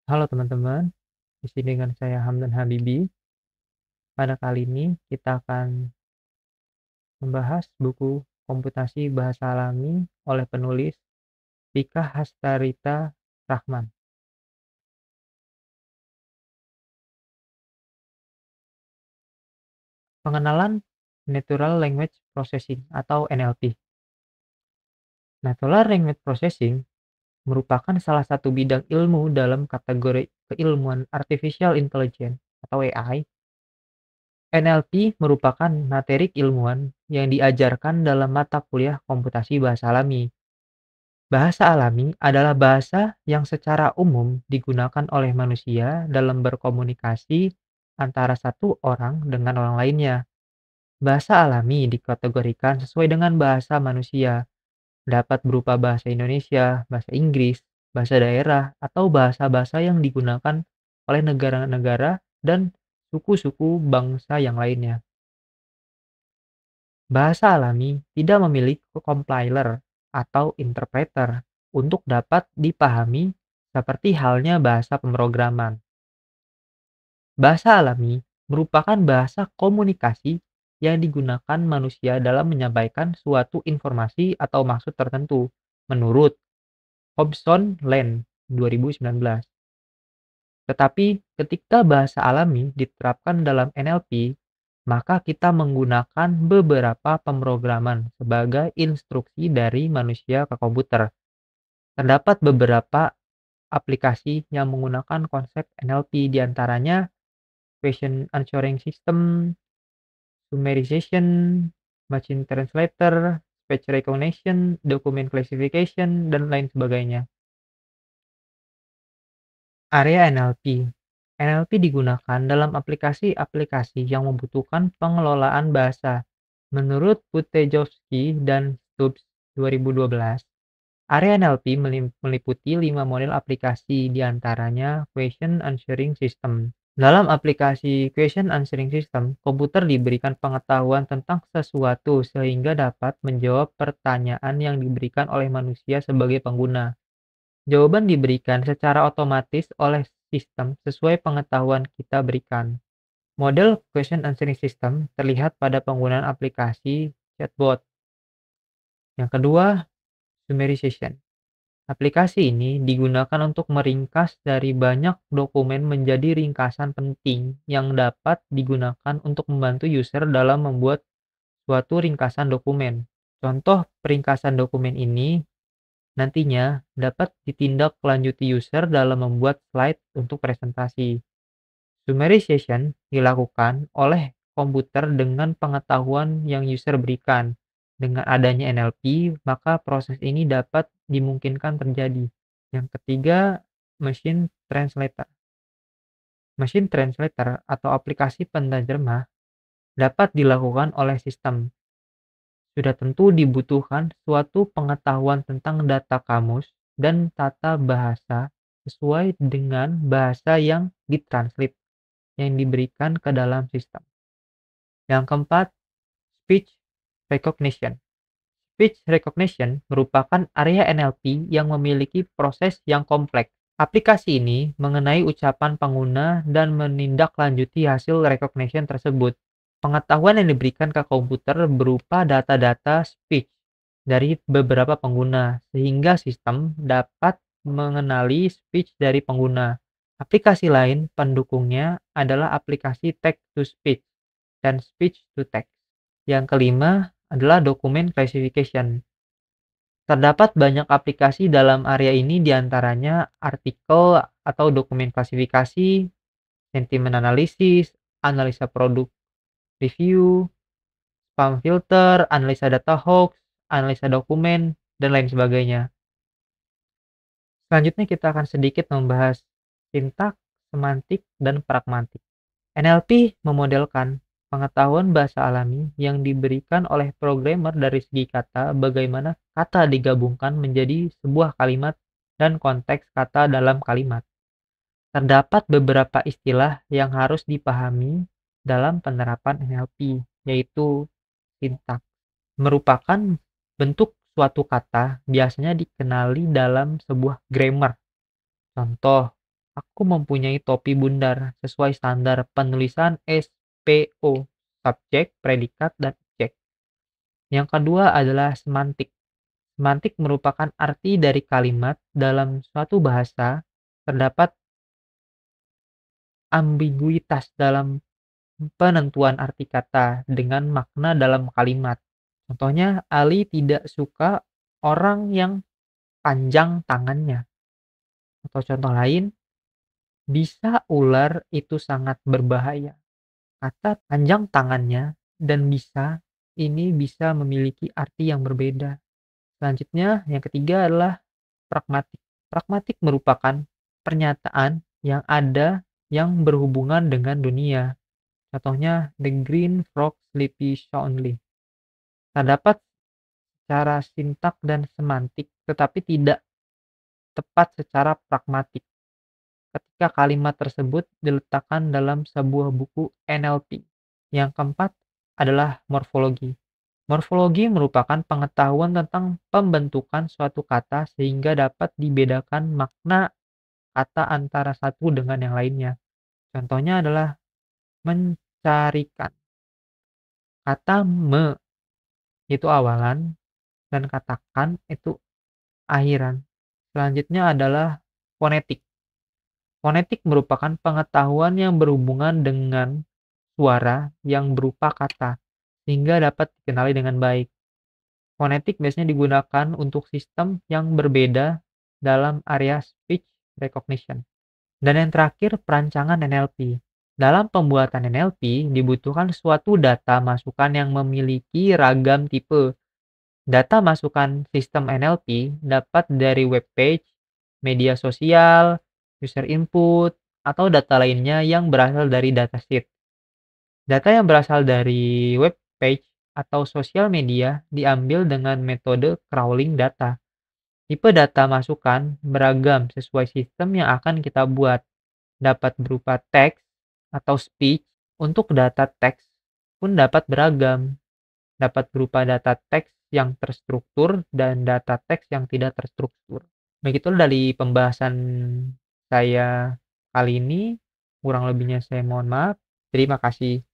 Halo teman-teman, di sini dengan saya Hamdan Habibi. Pada kali ini kita akan membahas buku Komputasi Bahasa Alami oleh penulis Pika Hastarita Rahman. Pengenalan Natural Language Processing atau NLP. Natural Language Processing merupakan salah satu bidang ilmu dalam kategori keilmuan Artificial Intelligence atau AI. NLP merupakan materi ilmuwan yang diajarkan dalam mata kuliah komputasi bahasa alami. Bahasa alami adalah bahasa yang secara umum digunakan oleh manusia dalam berkomunikasi antara satu orang dengan orang lainnya. Bahasa alami dikategorikan sesuai dengan bahasa manusia, dapat berupa bahasa Indonesia, bahasa Inggris, bahasa daerah, atau bahasa-bahasa yang digunakan oleh negara-negara dan suku-suku bangsa yang lainnya. Bahasa alami tidak memiliki compiler atau interpreter untuk dapat dipahami seperti halnya bahasa pemrograman. Bahasa alami merupakan bahasa komunikasi yang digunakan manusia dalam menyampaikan suatu informasi atau maksud tertentu, menurut Hobson Land 2019. Tetapi ketika bahasa alami diterapkan dalam NLP, maka kita menggunakan beberapa pemrograman sebagai instruksi dari manusia ke komputer. Terdapat beberapa aplikasi yang menggunakan konsep NLP, diantaranya Question Answering System, Summarization, Machine Translator, Speech Recognition, Document Classification, dan lain sebagainya. Area NLP. NLP digunakan dalam aplikasi-aplikasi yang membutuhkan pengelolaan bahasa. Menurut Putejovsky dan Stubbs 2012, area NLP meliputi 5 model aplikasi, diantaranya Question Answering System. Dalam aplikasi Question Answering System, komputer diberikan pengetahuan tentang sesuatu sehingga dapat menjawab pertanyaan yang diberikan oleh manusia sebagai pengguna. Jawaban diberikan secara otomatis oleh sistem sesuai pengetahuan kita berikan. Model Question Answering System terlihat pada penggunaan aplikasi chatbot. Yang kedua, summarization. Aplikasi ini digunakan untuk meringkas dari banyak dokumen menjadi ringkasan penting yang dapat digunakan untuk membantu user dalam membuat suatu ringkasan dokumen. Contoh peringkasan dokumen ini nantinya dapat ditindaklanjuti user dalam membuat slide untuk presentasi. Summarization dilakukan oleh komputer dengan pengetahuan yang user berikan. Dengan adanya NLP, maka proses ini dapat dimungkinkan terjadi. Yang ketiga, Machine Translator. Machine Translator atau aplikasi penerjemah dapat dilakukan oleh sistem. Sudah tentu dibutuhkan suatu pengetahuan tentang data kamus dan tata bahasa sesuai dengan bahasa yang ditranslate yang diberikan ke dalam sistem. Yang keempat, Speech Recognition. Speech Recognition merupakan area NLP yang memiliki proses yang kompleks. Aplikasi ini mengenai ucapan pengguna dan menindaklanjuti hasil recognition tersebut. Pengetahuan yang diberikan ke komputer berupa data-data speech dari beberapa pengguna, sehingga sistem dapat mengenali speech dari pengguna. Aplikasi lain pendukungnya adalah aplikasi text-to-speech dan speech-to-text. Yang kelima adalah document classification. Terdapat banyak aplikasi dalam area ini, diantaranya artikel atau dokumen klasifikasi, sentimen analisis, analisa produk review, spam filter, analisa data hoax, analisa dokumen, dan lain sebagainya. Selanjutnya kita akan sedikit membahas sintaks, semantik, dan pragmatik. NLP memodelkan pengetahuan bahasa alami yang diberikan oleh programmer dari segi kata, bagaimana kata digabungkan menjadi sebuah kalimat dan konteks kata dalam kalimat. Terdapat beberapa istilah yang harus dipahami dalam penerapan NLP, yaitu sintaks. Merupakan bentuk suatu kata biasanya dikenali dalam sebuah grammar. Contoh, Aku mempunyai topi bundar sesuai standar penulisan SPO, subjek, predikat, dan objek. Yang kedua adalah semantik. Semantik merupakan arti dari kalimat dalam suatu bahasa. Terdapat ambiguitas dalam penentuan arti kata dengan makna dalam kalimat. Contohnya, Ali tidak suka orang yang panjang tangannya. Atau contoh lain, bisa ular itu sangat berbahaya. Kata panjang tangannya dan bisa ini bisa memiliki arti yang berbeda. Selanjutnya, yang ketiga adalah pragmatik. Pragmatik merupakan pernyataan yang ada yang berhubungan dengan dunia. Contohnya, the green frog sleepy soundly. Terdapat secara sintak dan semantik, tetapi tidak tepat secara pragmatik ketika kalimat tersebut diletakkan dalam sebuah buku NLP. Yang keempat adalah morfologi. Morfologi merupakan pengetahuan tentang pembentukan suatu kata sehingga dapat dibedakan makna kata antara satu dengan yang lainnya. Contohnya adalah mencarikan. Kata me itu awalan dan kata kan itu akhiran. Selanjutnya adalah fonetik. Fonetik merupakan pengetahuan yang berhubungan dengan suara yang berupa kata, sehingga dapat dikenali dengan baik. Fonetik biasanya digunakan untuk sistem yang berbeda dalam area speech recognition. Dan yang terakhir, perancangan NLP. Dalam pembuatan NLP, dibutuhkan suatu data masukan yang memiliki ragam tipe. Data masukan sistem NLP dapat dari web page, media sosial, user input, atau data lainnya yang berasal dari datasheet. Data yang berasal dari web page atau sosial media diambil dengan metode crawling data. Tipe data masukan beragam sesuai sistem yang akan kita buat. Dapat berupa teks atau speech. Untuk data teks pun dapat beragam. Dapat berupa data teks yang terstruktur dan data teks yang tidak terstruktur. Begitu dari pembahasan saya kali ini. Kurang lebihnya saya mohon maaf. Terima kasih.